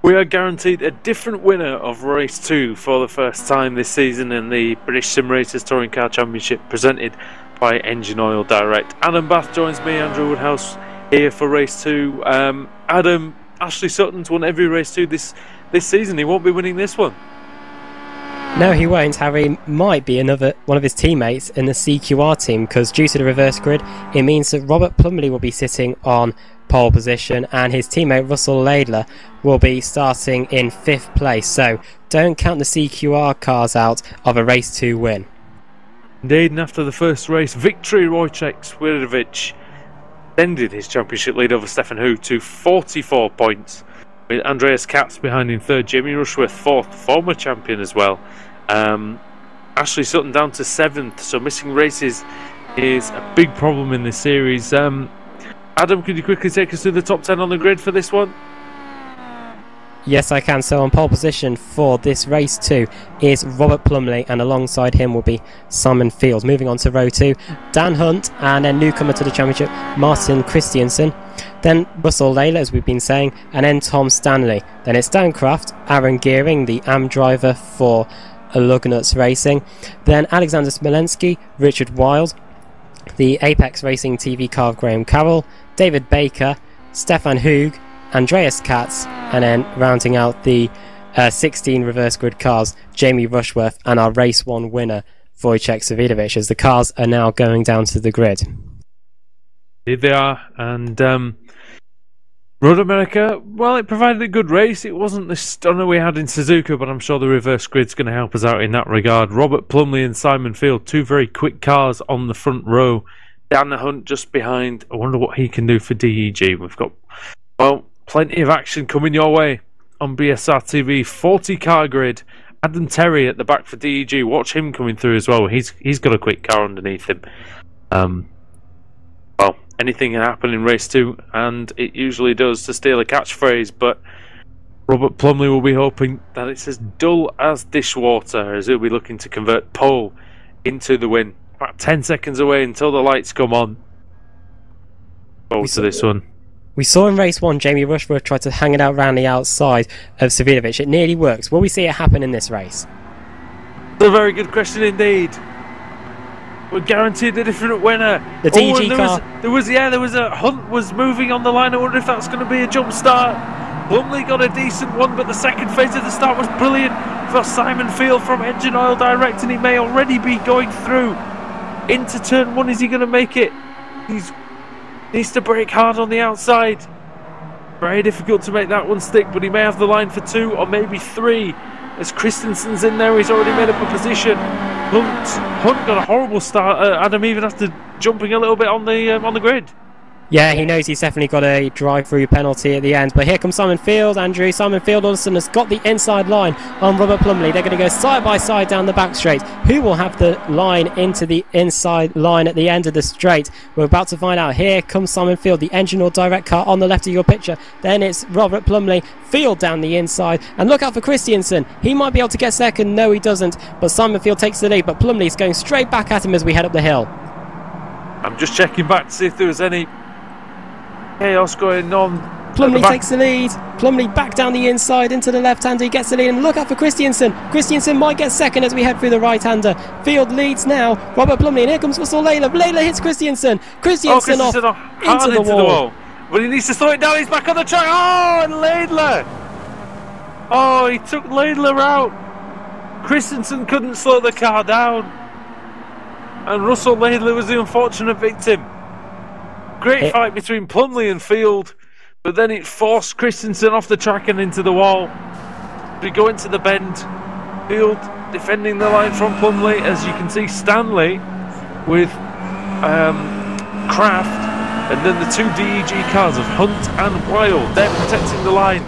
We are guaranteed a different winner of race 2 for the first time this season in the British Sim Racers Touring Car Championship, presented by Engine Oil Direct. Adam Bath joins me, Andrew Woodhouse, here for race 2. Adam, Ashley Sutton's won every race 2 this season. He won't be winning this one. No, he won't. Harry might be one of his teammates in the CQR team, because due to the reverse grid, it means that Robert Plumley will be sitting on pole position and his teammate Russell Laidler will be starting in 5th place. So don't count the CQR cars out of a race 2 win. Indeed, and after the first race victory, Wojciech Swierdowicz extended his championship lead over Stefan Hu to 44 points, with Andreas Katz behind in 3rd, Jamie Rushworth 4th, former champion as well. Ashley Sutton down to 7th, so missing races is a big problem in this series. Adam, could you quickly take us through the top 10 on the grid for this one? Yes, I can. So on pole position for this race 2 is Robert Plumley, and alongside him will be Simon Fields. Moving on to row 2, Dan Hunt, and then newcomer to the championship, Martin Christiansen. Then Russell Laidler, as we've been saying, and then Tom Stanley. Then it's Dan Kraft, Aaron Gearing, the AM driver for Lugnuts Racing. Then Alexander Smolensky, Richard Wilde, the Apex Racing TV car of Graham Carroll, David Baker, Stefan Hug, Andreas Katz, and then rounding out the 16 reverse grid cars, Jamie Rushworth, and our race 1 winner, Wojciech Swierdowicz, as the cars are now going down to the grid. Here they are, and Road America, well, it provided a good race. It wasn't the stunner we had in Suzuka, but I'm sure the reverse grid's going to help us out in that regard. Robert Plumley and Simon Field, 2 very quick cars on the front row. Dan Hunt just behind. I wonder what he can do for DEG. We've got, well, plenty of action coming your way on BSR TV. 40 car grid. Adam Terry at the back for DEG. Watch him coming through as well. He's got a quick car underneath him. Well, anything can happen in race 2, and it usually does, to steal a catchphrase, but Robert Plumley will be hoping that it's as dull as dishwater, as he'll be looking to convert pole into the win. About 10 seconds away until the lights come on. Forward to this one. We saw in race 1 Jamie Rushworth try to hang it out around the outside of Swierdowicz. It nearly works. Will we see it happen in this race? It's a very good question indeed. We're guaranteed a different winner. The DG car. There was a Hunt was moving on the line. I wonder if that's going to be a jump start. Plumley got a decent one, but the second phase of the start was brilliant for Simon Field from Engine Oil Direct, and he may already be going through into turn 1. Is he going to make it? He needs to brake hard on the outside. Very difficult to make that one stick, but he may have the line for 2 or maybe 3. As Christensen's in there, he's already made up a position. Hunt got a horrible start. Adam even after jumping a little bit on the grid. Yeah, he knows he's definitely got a drive-through penalty at the end. But here comes Simon Field, Andrew. Simon Field all of a sudden has got the inside line on Robert Plumley. They're going to go side by side down the back straight. Who will have the line into the inside line at the end of the straight? We're about to find out. Here comes Simon Field, the Engine or Direct car on the left of your picture. Then it's Robert Plumley. Field down the inside. And look out for Christiansen. He might be able to get second. No, he doesn't. But Simon Field takes the lead. But Plumley's going straight back at him as we head up the hill. I'm just checking back to see if there was any chaos going on. Plumley takes the lead. Plumley back down the inside into the left-hander. He gets the lead, and look out for Christiansen. Christiansen might get second as we head through the right-hander. Field leads now. Robert Plumley, and here comes Russell Laidler. Laidler hits Christiansen. Christiansen off into the wall. But he needs to slow it down. He's back on the track. Oh, and Laidler. Oh, he took Laidler out. Christensen couldn't slow the car down, and Russell Laidler was the unfortunate victim. Great fight between Plumley and Field, but then it forced Christensen off the track and into the wall. We go into the bend. Field defending the line from Plumley, as you can see Stanley with Kraft, and then the 2 DEG cars of Hunt and Wilde. They're protecting the line.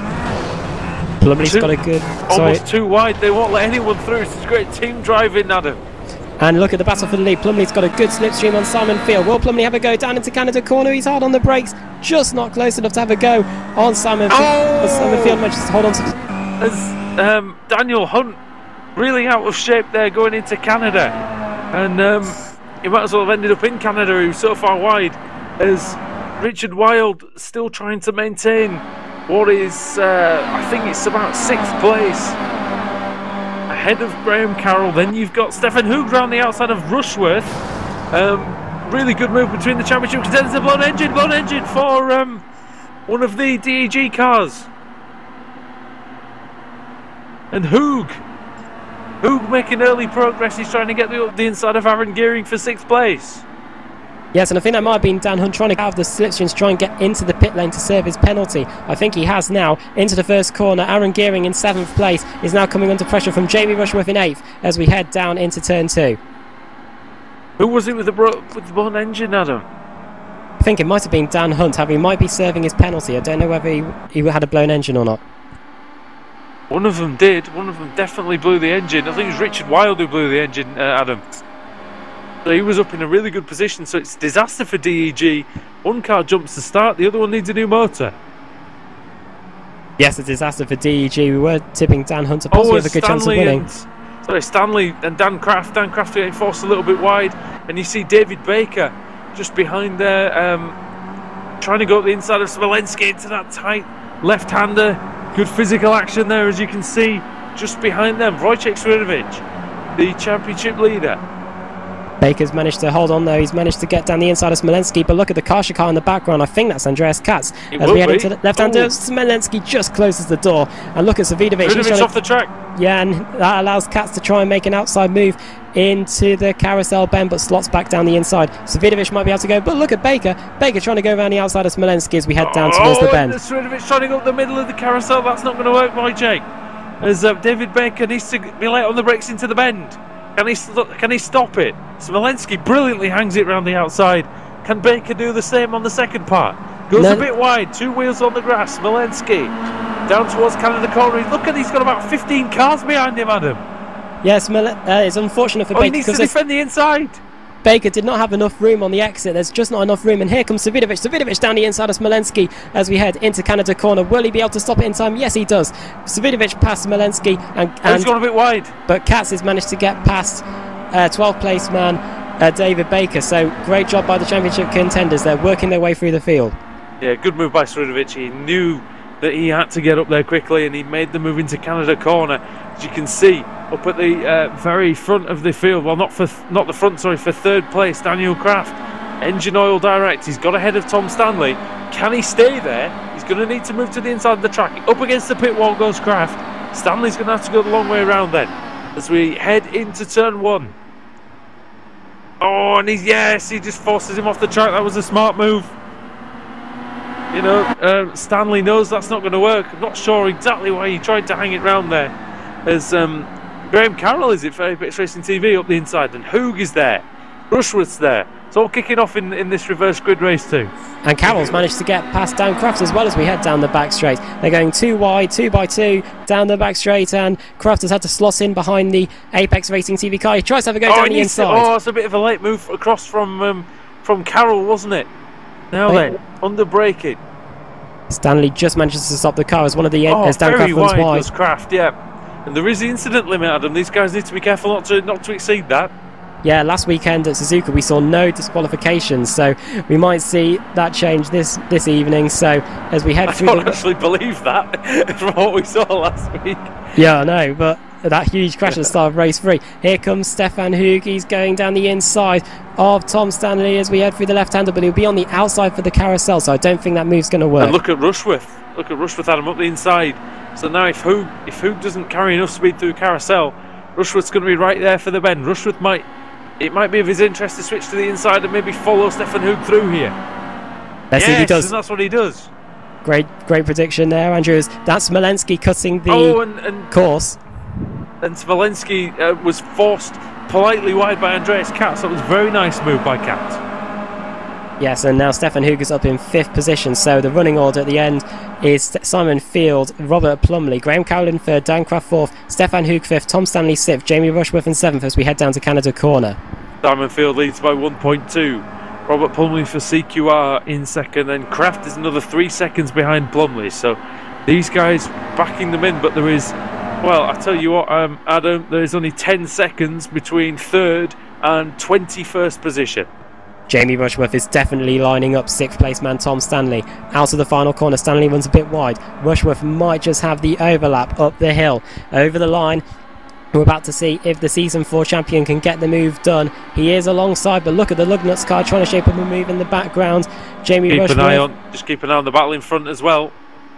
Plumley's got a good... Almost too wide. They won't let anyone through. It's great team driving, Adam. And look at the battle for the lead. Plumley's got a good slipstream on Simon Field. Will Plumley have a go down into Canada corner? He's hard on the brakes, just not close enough to have a go on Simon Field. Simon Field manages to hold on to... As Daniel Hunt really out of shape there going into Canada, and he might as well have ended up in Canada. He was so far wide, as Richard Wilde still trying to maintain what is, I think it's about 6th place. Ahead of Graham Carroll. Then you've got Stefan Hoog round the outside of Rushworth. Really good move between the championship contenders. A blown engine for one of the DEG cars. And Hoog making early progress. He's trying to get the inside of Aaron Gearing for 6th place. Yes, and I think that might have been Dan Hunt trying to get out of the slipstream to try and get into the pit lane to serve his penalty. I think he has now into the first corner. Aaron Gearing in 7th place is now coming under pressure from Jamie Rushworth in 8th as we head down into turn 2. Who was it with the blown engine, Adam? I think it might have been Dan Hunt. He might be serving his penalty. I don't know whether he had a blown engine or not. One of them did. One of them definitely blew the engine. I think it was Richard Wilde who blew the engine, Adam. So he was up in a really good position. So it's disaster for DEG. One car jumps to start, the other one needs a new motor. Yes, a disaster for DEG. We were tipping Dan Hunt to possibly have a good chance of winning. Stanley and Dan Craft. Dan Craft getting forced a little bit wide, and you see David Baker just behind there, trying to go up the inside of Smolenski into that tight left-hander. Good physical action there, as you can see, just behind them. Wojciech Swirovic, the championship leader. Baker's managed to hold on though. He's managed to get down the inside of Smolenski, but look at the Karsha car in the background. I think that's Andreas Katz. As we head into the left-hander, Smolenski just closes the door, and look at Savidovic. He's off the track. Yeah, and that allows Katz to try and make an outside move into the carousel bend, but slots back down the inside. Savidovic might be able to go, but look at Baker. Baker trying to go around the outside of Smolenski as we head down towards the bend. Savidovic trying to go up the middle of the carousel. That's not going to work, Wojciech. As David Baker needs to be late on the brakes into the bend. Can he stop it? Smolenski brilliantly hangs it round the outside. Can Baker do the same on the second part? Goes a bit wide, 2 wheels on the grass. Smolenski down towards Canada Corner. Look at, he's got about 15 cars behind him, Adam. Yes, it's unfortunate for Baker. He needs to defend the inside. Baker did not have enough room on the exit. There's just not enough room, and here comes Savidovic. Savidovic down the inside of Smolenski as we head into Canada Corner. Will he be able to stop it in time? Yes, he does. Savidovic past Smolenski, and he's gone a bit wide. But Katz has managed to get past 12th place man David Baker. So great job by the championship contenders. They're working their way through the field. Yeah, good move by Swirovic. He knew that he had to get up there quickly, and he made the move into Canada Corner. As you can see, up at the very front of the field, well, not the front, sorry, for 3rd place, Daniel Craft, engine oil direct. He's got ahead of Tom Stanley. Can he stay there? He's going to need to move to the inside of the track. Up against the pit wall goes Craft. Stanley's going to have to go the long way around then, as we head into turn 1. Oh, and he just forces him off the track. That was a smart move. You know, Stanley knows that's not going to work. I'm not sure exactly why he tried to hang it round there. As Graham Carroll is it for Apex Racing TV up the inside, and Hoog is there. Rushworth's there. It's all kicking off in this reverse grid race too. And Carroll's managed to get past Dan Craft as well as we head down the back straight. They're going 2 wide, 2 by 2 down the back straight, and Craft has had to slot in behind the Apex Racing TV car. He tries to have a go down the inside. That's a bit of a late move across from Carroll, wasn't it? Now then, under braking. Stanley just manages to stop the car as one of the as Dan Craft runs wide. Was Craft, yeah. And there is the incident limit, Adam. These guys need to be careful not to exceed that. Yeah, last weekend at Suzuka we saw no disqualifications, so we might see that change this evening. So as we head through, I don't actually believe that from what we saw last week. Yeah, I know, but that huge crash at the start of race 3. Here comes Stefan Hoog. He's going down the inside of Tom Stanley as we head through the left-hander, but he'll be on the outside for the carousel, so I don't think that move's going to work. And look at Rushworth. Look at Rushworth, Adam, up the inside. So now if Hoog doesn't carry enough speed through carousel, Rushworth's going to be right there for the bend. Rushworth might be of his interest to switch to the inside and maybe follow Stefan Hoog through here. Let's see if he does. And that's what he does. Great prediction there, Andrew. That's Smolenski cutting the course. And Smolenski was forced politely wide by Andreas Katz. That was a very nice move by Katz. Yes, and now Stefan Hoog is up in 5th position. So the running order at the end is Simon Field, Robert Plumley, Graham Cowlin 3rd, Dan Craft 4th, Stefan Hoog 5th, Tom Stanley 6th, Jamie Rushworth in 7th as we head down to Canada Corner. Simon Field leads by 1.2. Robert Plumley for CQR in 2nd, and Craft is another 3 seconds behind Plumley. So these guys backing them in, but there is, well, I tell you what, Adam, there is only 10 seconds between 3rd and 21st position. Jamie Rushworth is definitely lining up 6th place man Tom Stanley. Out of the final corner, Stanley runs a bit wide. Rushworth might just have the overlap up the hill, over the line. We're about to see if the Season 4 champion can get the move done. He is alongside, but look at the Lugnuts car trying to shape up a move in the background. Jamie Rushworth. Just keep an eye on the battle in front as well.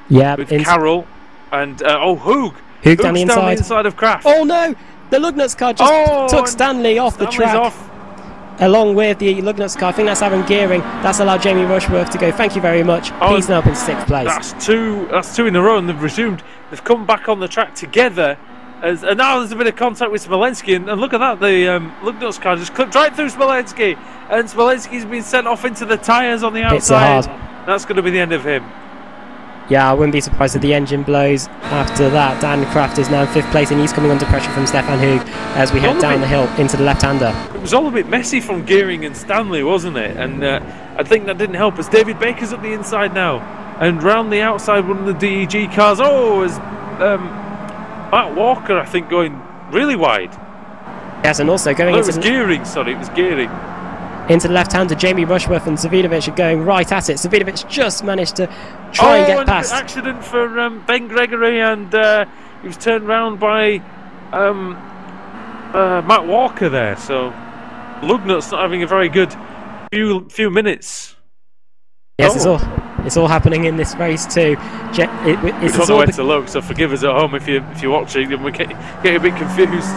Yeah, with Carroll and Hoog. Hoog down the inside of Kraft. Oh no! The Lugnuts car just took Stanley off the track. Along with the Lugnuts car. I think that's Aaron Gearing. That's allowed Jamie Rushworth to go. Thank you very much. He's now up in 6th place. That's two in a row, and they've resumed. They've come back on the track together. And now there's a bit of contact with Smolensky, and look at that, the Lugnuts car just clipped right through Smolensky, and Smolensky's been sent off into the tyres on the outside. That's going to be the end of him. Yeah, I wouldn't be surprised if the engine blows after that. Dan Kraft is now in 5th place, and he's coming under pressure from Stefan Hoog as we head down the hill into the left-hander. It was all a bit messy from Gearing and Stanley, wasn't it? And I think that didn't help us. David Baker's up the inside now, and round the outside one of the DEG cars. Oh, is Matt Walker, I think, going really wide. Yes, and also going into... it was Gearing, sorry, it was Gearing. Into the left-hander, Jamie Rushworth and Zavidovic are going right at it. Zavidovic just managed to try and get past. Accident for Ben Gregory, and he was turned round by Matt Walker there. So Lugnuts not having a very good few minutes. Yes, it's all happening in this race too. We don't know where to look, so forgive us at home if you're watching and we get a bit confused.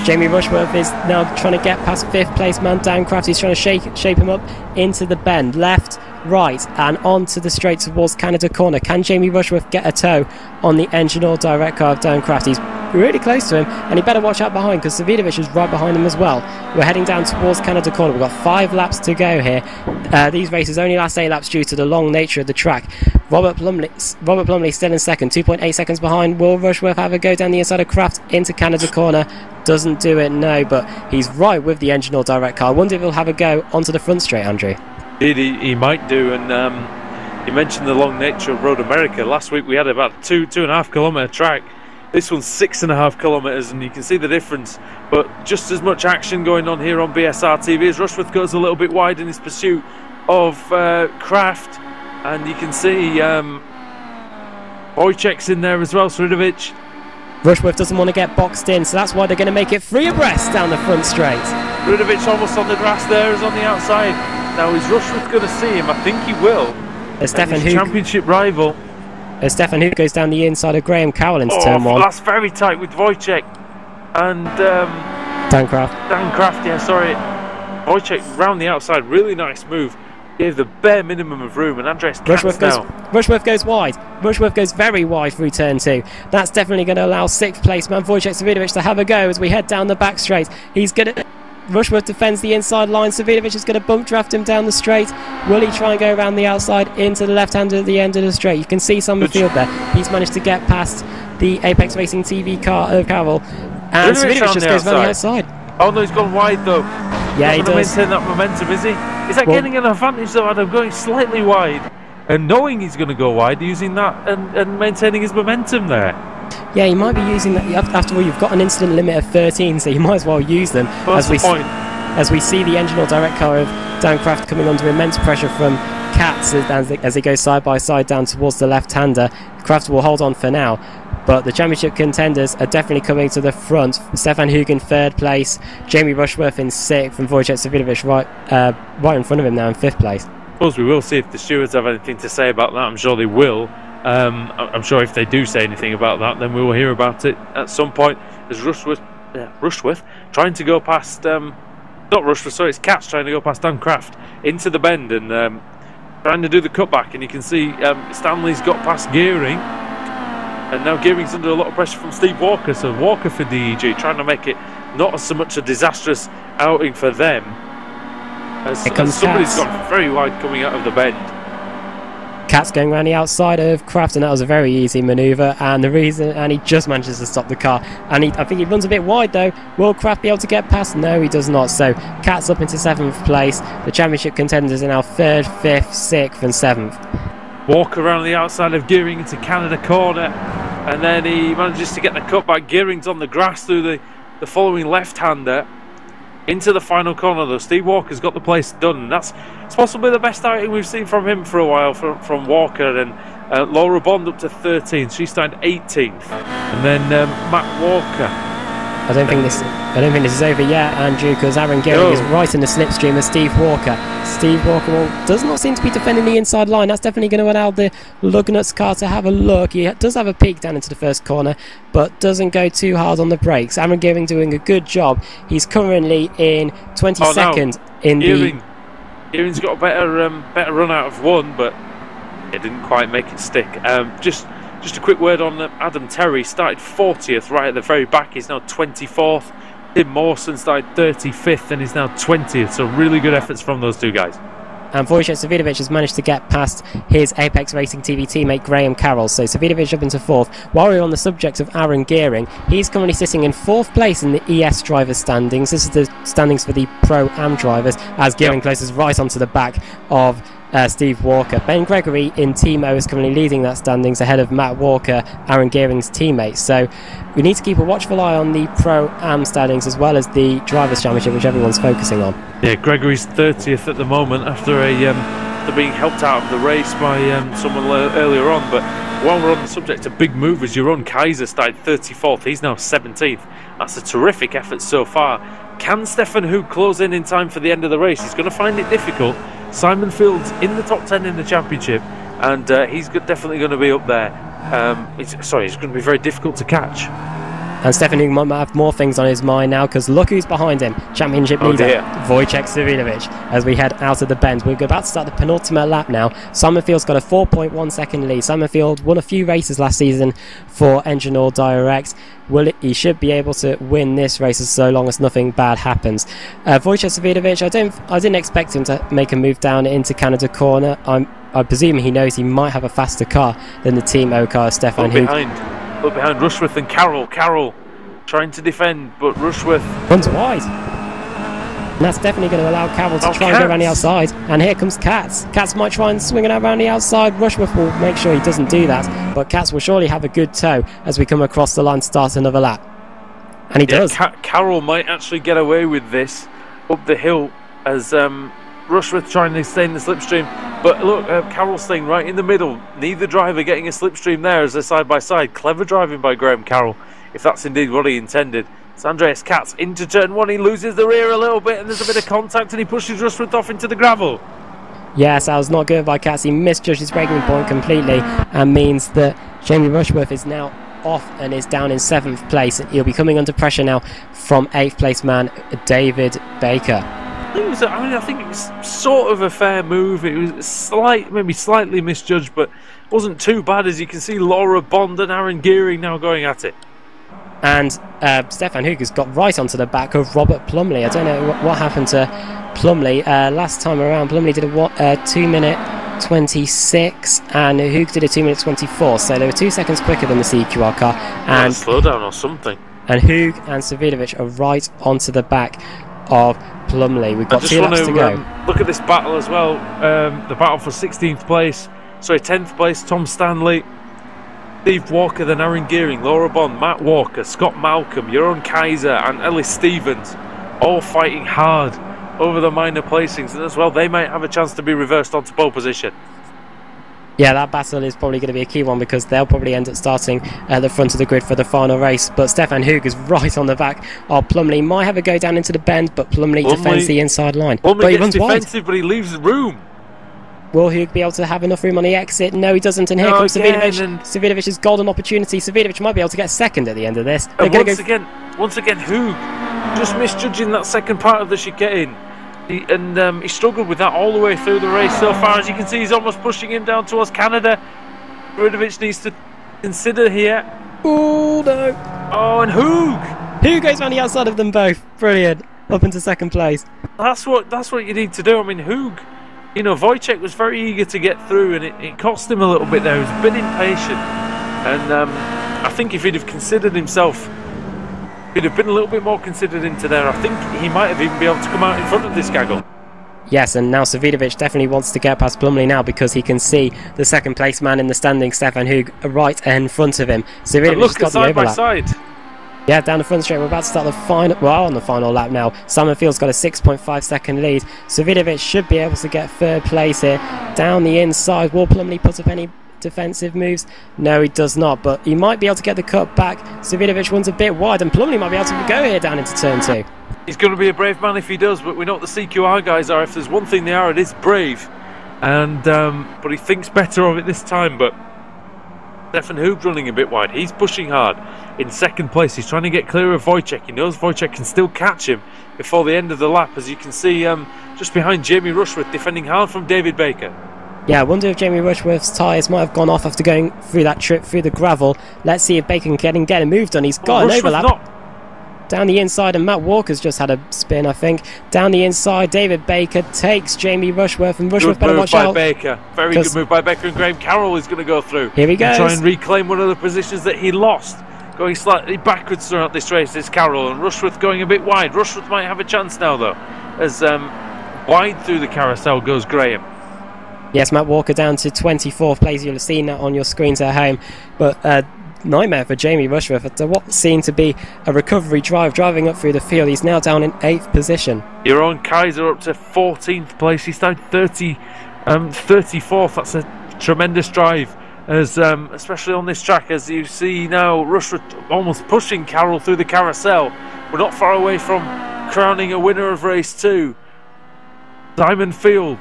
Jamie Rushworth is now trying to get past 5th place man Dan Kraft. He's trying to shape him up into the bend, left, right, and onto the straight towards Canada Corner. Can Jamie Rushworth get a toe on the engine or direct car of Dan Kraft? He's really close to him, and he better watch out behind because Zavidovic is right behind him as well. We're heading down towards Canada Corner. We've got 5 laps to go here. These races only last 8 laps due to the long nature of the track. Robert Plumley still in 2nd, 2.8 seconds behind. Will Rushworth have a go down the inside of Kraft into Canada Corner? Doesn't do it, no, but he's right with the engine or direct car. I wonder if he'll have a go onto the front straight, Andrew. He might do, and you mentioned the long nature of Road America. Last week we had about 2.5 kilometre track. This one's 6.5 kilometres, and you can see the difference. But just as much action going on here on BSR TV as Rushworth goes a little bit wide in his pursuit of Kraft, and you can see Wojciech's in there as well, Sridovic. Rushworth doesn't want to get boxed in, so that's why they're going to make it 3 abreast down the front straight. Sridovic almost on the grass there, is on the outside. Now is Rushworth going to see him? I think he will. Stefan Hoog, championship rival. Stefan Hoog goes down the inside of Graham Cowell into turn 1. That's very tight with Wojciech and Dan Kraft. Dan Kraft, yeah, sorry. Wojciech round the outside, really nice move. Gave the bare minimum of room, and Andres Rushworth goes wide. Rushworth goes very wide through turn 2. That's definitely going to allow 6th place man Wojciech Zavidovic to have a go as we head down the back straight. He's going to... Rushworth defends the inside line. Zavidovic is going to bump draft him down the straight. Will he try and go around the outside into the left-hander at the end of the straight? You can see some of the field there. He's managed to get past the Apex Racing TV car of Carroll. And Zavidovic just goes around the outside. Oh no, he's gone wide though. Yeah, he does. Maintain that momentum, is he? Is that getting an advantage though, Adam, going slightly wide and knowing he's going to go wide, using that and maintaining his momentum there? Yeah, he might be using that. After all, you've got an incident limit of 13, so you might as well use them. Well, that's the point. As we see the engine or direct car of Dan Kraft coming under immense pressure from Katz as they go side by side down towards the left-hander. Kraft will hold on for now, but the championship contenders are definitely coming to the front. Stefan Hoog in 3rd place, Jamie Rushworth in 6th, and Wojciech Zavidovic right in front of him now in 5th place. I suppose we will see if the stewards have anything to say about that. I'm sure they will. I'm sure if they do say anything about that, then we will hear about it at some point. As Rushworth trying to go past, not Rushworth, sorry, it's Katz trying to go past Dan Kraft into the bend and trying to do the cutback, and you can see Stanley's got past Gearing, and now Gearing's under a lot of pressure from Steve Walker. So Walker for DEG trying to make it not so much a disastrous outing for them as somebody's got very wide coming out of the bend. Katz going around the outside of Kraft, and that was a very easy manoeuvre, and he just manages to stop the car, and I think he runs a bit wide though. Will Kraft be able to get past? No, he does not. So Katz up into 7th place. The championship contenders are now 3rd, 5th, 6th and 7th. Walk around the outside of Gearing into Canada Corner, and then he manages to get the cutback. Gearing's on the grass through the following left-hander, into the final corner though. Steve Walker's got the place done. It's possibly the best outing we've seen from him for a while, from Walker. And Laura Bond up to 13th. She started 18th. And then Matt Walker. I don't think this is over yet, Andrew, because Aaron Gehring is right in the slipstream of Steve Walker. Steve Walker does not seem to be defending the inside line. That's definitely going to allow the Lugnuts car to have a look. He does have a peek down into the first corner, but doesn't go too hard on the brakes. Aaron Gehring doing a good job. He's currently in 22nd in the... Gehring's got a better run out of one, but it didn't quite make it stick. Just a quick word on Adam Terry. Started 40th right at the very back. He's now 24th. Tim Mawson started 35th and is now 20th. So really good efforts from those two guys. And Wojciech Savidovic has managed to get past his Apex Racing TV teammate Graham Carroll. So Savidovic up into 4th. While we're on the subject of Aaron Gehring, he's currently sitting in 4th place in the ES drivers standings. This is the standings for the Pro-Am drivers, as Gehring closes right onto the back of Steve Walker. Ben Gregory in Team O is currently leading that standings ahead of Matt Walker, Aaron Gehring's teammate. So we need to keep a watchful eye on the Pro-Am standings as well as the Drivers' Championship, which everyone's focusing on. Yeah, Gregory's 30th at the moment after being helped out of the race by someone earlier on. But while we're on the subject of big movers, your own Kaiser started 34th. He's now 17th. That's a terrific effort so far. Can Stefan Hoog close in time for the end of the race? He's going to find it difficult. Simon Field's in the top 10 in the championship, and he's definitely going to be up there. It's going to be very difficult to catch. And Stefan Hoog might have more things on his mind now, because look who's behind him. Championship leader, Wojciech Savidovic, as we head out of the bend. We're about to start the penultimate lap now. Simon Field's got a 4.1 second lead. Simon Field won a few races last season for Engine All Direct. He should be able to win this race as so long as nothing bad happens. Wojciech Savidovic, I didn't expect him to make a move down into Canada corner. I presume he knows he might have a faster car than the Team O car, Stefan Hoog. Look behind Rushworth and Carroll. Carroll trying to defend, but Rushworth runs wide. And that's definitely going to allow Carroll to try and go around the outside. And here comes Katz. Katz might try and swing it around the outside. Rushworth will make sure he doesn't do that. But Katz will surely have a good tow as we come across the line to start another lap. And he does. Carroll might actually get away with this up the hill as Rushworth trying to stay in the slipstream. But look, Carroll staying right in the middle. Neither driver getting a slipstream there as they're side by side. Clever driving by Graham Carroll, if that's indeed what he intended. It's Andreas Katz into turn 1. He loses the rear a little bit and there's a bit of contact and he pushes Rushworth off into the gravel. Yes, that was not good by Katz. He misjudged his braking point completely and means that Jamie Rushworth is now off and is down in 7th place. He'll be coming under pressure now from 8th place man David Baker. I think it was sort of a fair move. It was maybe slightly misjudged, but it wasn't too bad. As you can see, Laura Bond and Aaron Gehring now going at it. And Stefan Hoog has got right onto the back of Robert Plumley. I don't know what happened to Plumley. Last time around, Plumley did a 2 minute 26 and Hoog did a 2 minute 24. So they were 2 seconds quicker than the CQR car. And slow down or something. And Hoog and Savidovic are right onto the back of Plumley. We've got 2 laps to go. Look at this battle as well. The battle for 16th place. Sorry, 10th place. Tom Stanley, Steve Walker, then Aaron Gehring, Laura Bond, Matt Walker, Scott Malcolm, Jeroen Kaiser and Ellis Stevens, all fighting hard over the minor placings, and as well they might have a chance to be reversed onto pole position. Yeah, that battle is probably going to be a key one because they'll probably end up starting at the front of the grid for the final race. But Stefan Hoog is right on the back of Plumley. Might have a go down into the bend, but Plumley defends the inside line. Plumley gets defensive, but he leaves room. Will Hoog be able to have enough room on the exit? No, he doesn't. And here comes Savidovic. Savidovic's golden opportunity. Savidovic might be able to get second at the end of this. Once again, Hoog just misjudging that second part of the chicane. He struggled with that all the way through the race so far. As you can see, he's almost pushing him down towards Canada. Savidovic needs to consider here. Oh no! Oh, and Hoog! Hoog goes around the outside of them both. Brilliant. Up into second place. That's what you need to do. I mean, Hoog, you know, Wojciech was very eager to get through, and it cost him a little bit there. He was a bit impatient, and I think if he'd have considered himself, he'd have been a little bit more considered into there, I think he might have even been able to come out in front of this gaggle. Yes, and now Savidovic definitely wants to get past Plumley now because he can see the second place man in the standing, Stefan Hoog, right in front of him. Savidovic has got the overlap. Side by side. Yeah, down the front straight, we're about to start the final, well, on the final lap now. Simon Field's got a 6.5 second lead. Savidovic should be able to get third place here. Down the inside, will Plumley put up any defensive moves? No, he does not, but he might be able to get the cut back. Savidovic runs a bit wide, and Plumley might be able to go here down into turn 2. He's going to be a brave man if he does, but we know what the CQR guys are. If there's one thing they are, it is brave. And but he thinks better of it this time. But Stefan Hoog running a bit wide. He's pushing hard in second place. He's trying to get clear of Wojciech. He knows Wojciech can still catch him before the end of the lap, as you can see just behind Jamie Rushworth, defending hard from David Baker. Yeah, I wonder if Jamie Rushworth's tyres might have gone off after going through that trip through the gravel. Let's see if Baker can get a move done. He's got an overlap. Down the inside, and Matt Walker's just had a spin, I think. Down the inside, David Baker takes Jamie Rushworth, and Rushworth better watch out. Baker. Very good move by Baker, and Graham Carroll is going to go through. Here he goes. Try and reclaim one of the positions that he lost. Going slightly backwards throughout this race is Carroll, and Rushworth going a bit wide. Rushworth might have a chance now, though, as wide through the carousel goes Graham. Yes, Matt Walker down to 24th place. You'll have seen that on your screens at home. But nightmare for Jamie Rushworth after what seemed to be a recovery drive, driving up through the field. He's now down in 8th position. Jeroen Kaiser up to 14th place. He started 34th. That's a tremendous drive, as especially on this track, as you see now Rushworth almost pushing Carroll through the carousel. We're not far away from crowning a winner of race 2. Simon Field.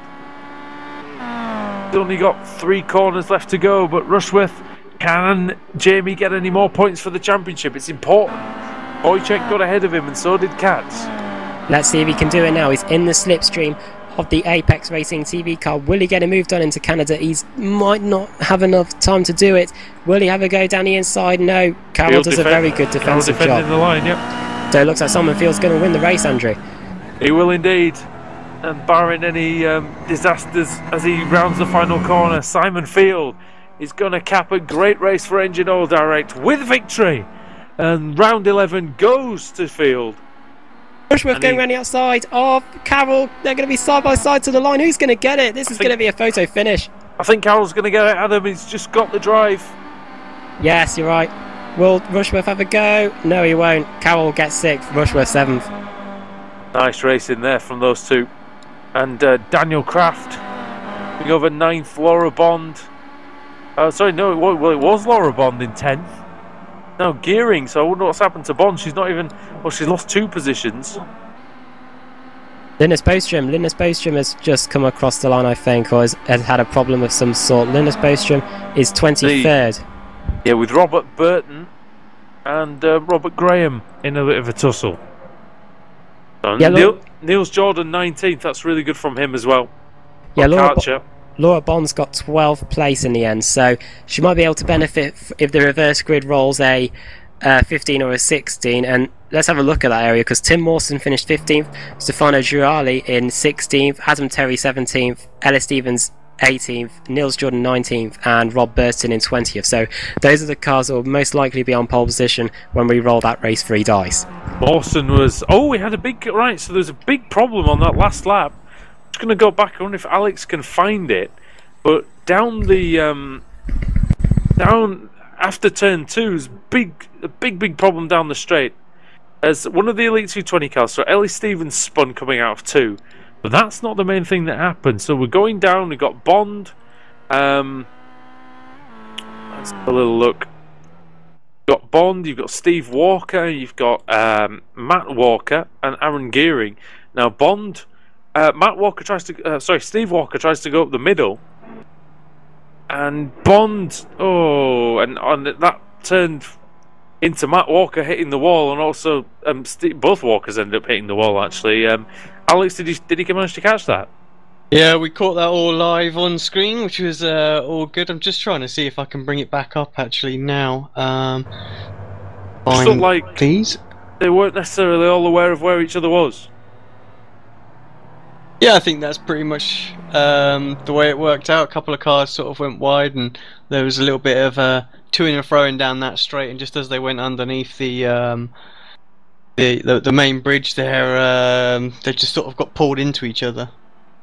He's only got 3 corners left to go, but Rushworth, can Jamie get any more points for the championship? It's important. Wojciech got ahead of him, and so did Katz. Let's see if he can do it now. He's in the slipstream of the Apex Racing TV car. Will he get a move done into Canada? He might not have enough time to do it. Will he have a go down the inside? No. Carroll does a very good defensive job. In the line, yep. So it looks like Simon Field's going to win the race, Andrew. He will indeed. And barring any disasters as he rounds the final corner, Simon Field is going to cap a great race for Engine Oil Direct with victory. And round 11 goes to Field. Rushworth going around the outside of Carroll. They're going to be side by side to the line. Who's going to get it? This is going to be a photo finish. I think Carroll's going to get it, Adam. He's just got the drive. Yes, you're right. Will Rushworth have a go? No, he won't. Carroll gets 6th, Rushworth 7th. Nice race in there from those two. And Daniel Kraft going over 9th, Laura Bond. Sorry, no, it was Laura Bond in 10th. Now Gearing, so I wonder what's happened to Bond. She's not even, well, she's lost 2 positions. Linus Bostrom has just come across the line, I think, or has had a problem of some sort. Linus Bostrom is 23rd. Yeah, with Robert Burton and Robert Graham in a bit of a tussle. So yeah, Niels Jordan 19th, that's really good from him as well. Yeah, Laura Bond's got 12th place in the end, so she might be able to benefit if the reverse grid rolls a 15 or a 16. And let's have a look at that area, because Tim Mawson finished 15th, Stefano Giurali in 16th, Adam Terry 17th, Ellis Stevens 18th, Niels Jordan 19th, and Rob Burton in 20th. So those are the cars that will most likely be on pole position when we roll that race 3 dice. Mawson was... Oh, we had a big... Right, so there's a big problem on that last lap. I'm just going to go back. I wonder if Alex can find it. But down the... down after turn 2 is a big problem down the straight. As one of the Elite 220 cars, so Ellis Stevens spun coming out of 2. But that's not the main thing that happened. So we're going down. We've got Bond. Let's have a little look. You've got Bond. You've got Steve Walker. You've got Matt Walker and Aaron Gearing. Now Bond, Matt Walker tries to. Steve Walker tries to go up the middle. And Bond. Oh, and that turned into Matt Walker hitting the wall, and also both Walkers ended up hitting the wall. Actually. Alex, did he manage to catch that? Yeah, we caught that all live on screen, which was all good. I'm just trying to see if I can bring it back up actually now. Fine, like, please. They weren't necessarily all aware of where each other was. Yeah, I think that's pretty much the way it worked out. A couple of cars sort of went wide, and there was a little bit of to-ing and fro-ing down that straight, and just as they went underneath the main bridge there, they just sort of got pulled into each other.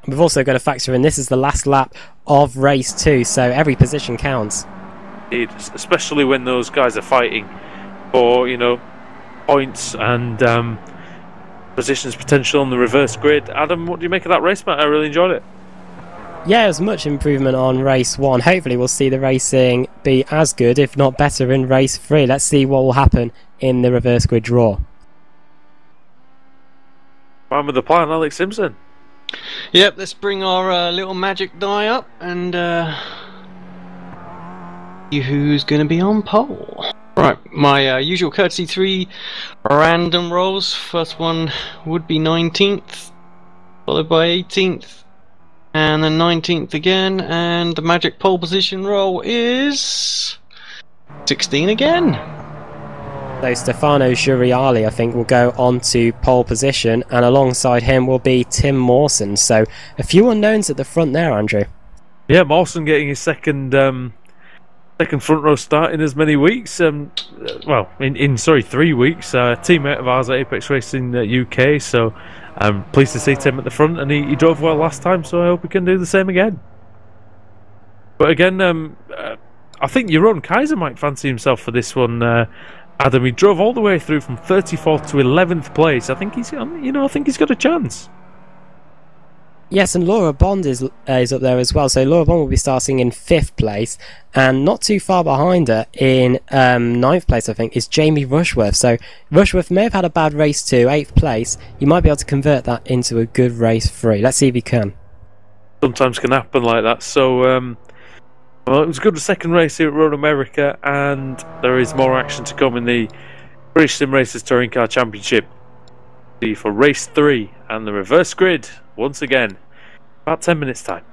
We've also got to factor in this is the last lap of race 2, so every position counts. Especially when those guys are fighting for, points and positions potential on the reverse grid. Adam, what do you make of that race, Matt? I really enjoyed it. Yeah, it was much improvement on race 1. Hopefully we'll see the racing be as good, if not better, in race 3. Let's see what will happen in the reverse grid draw. Fine with the plan, Alex Simpson. Yep, let's bring our little magic die up and see who's going to be on pole. Right, my usual courtesy 3 random rolls. First one would be 19th, followed by 18th. And then 19th again, and the magic pole position roll is 16 again. So Stefano Giuriali, I think, will go on to pole position, and alongside him will be Tim Mawson. So a few unknowns at the front there, Andrew. Yeah, Mawson getting his second front row start in as many weeks. Well, in 3 weeks. Teammate of ours at Apex Racing UK, so I'm pleased to see Tim at the front, and he drove well last time, so I hope he can do the same again. But again, I think Jeroen Kaiser might fancy himself for this one, Adam. He drove all the way through from 34th to 11th place. I think he's got a chance. Yes, and Laura Bond is up there as well. So Laura Bond will be starting in 5th place, and not too far behind her in 9th place, I think, is Jamie Rushworth. So Rushworth may have had a bad race 2, 8th place. You might be able to convert that into a good race 3. Let's see if he can. Sometimes can happen like that. So, well, it was a good second race here at Road America, and there is more action to come in the British Sim Racers Touring Car Championship for race 3 and the reverse grid once again. About 10 minutes time.